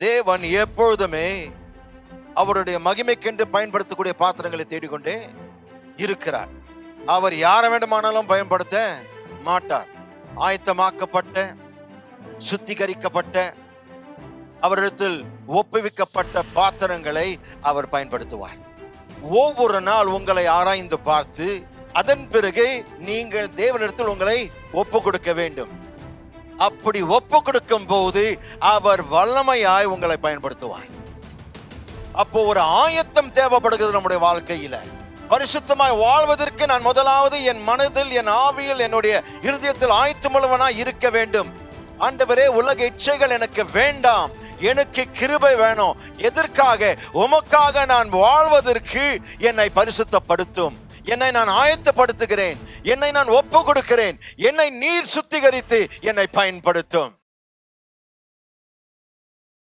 தேவன் எப்பொழுதுமே அவருடைய மகிமைக்கென்று பயன்படுத்தக்கூடிய பாத்திரங்களை தேடிக்கொண்டே இருக்கிறார். அவர் யாரை வேண்டுமானாலும் பயன்படுத்த மாட்டார். ஆயத்தமாக்கப்பட்ட, சுத்திகரிக்கப்பட்ட, அவரிடத்தில் ஒப்புவிக்கப்பட்ட பாத்திரங்களை அவர் பயன்படுத்துவார். ஒவ்வொரு நாள் உங்களை ஆராய்ந்து பார்த்து அதன் பிறகு நீங்கள் தேவனிடத்தில் உங்களை ஒப்பு கொடுக்க வேண்டும். அப்படி ஒப்பு கொடுக்கும் போது அவர் வல்லமையாய் உங்களை பயன்படுத்துவார். அப்போ ஒரு ஆயத்தம் தேவைப்படுகிறது நம்முடைய வாழ்க்கையில. பரிசுத்தமாய் வாழ்வதற்கு நான் முதலாவது என் மனதில், என் ஆவியில், என்னுடைய இருதயத்தில் ஆயத்தமுள்ளவனாய் இருக்க வேண்டும். ஆண்டவரே, உலக இச்சைகள் எனக்கு வேண்டாம், எனக்கு கிருபை வேணும். எதற்காக? உமக்காக நான் வாழ்வதற்கு என்னை பரிசுத்தப்படுத்தும். என்னை நான் ஆயத்தப்படுத்துகிறேன், என்னை நான் ஒப்பு கொடுக்கிறேன், என்னை நீர் சுத்திகரித்து என்னை பயன்படுத்தும்.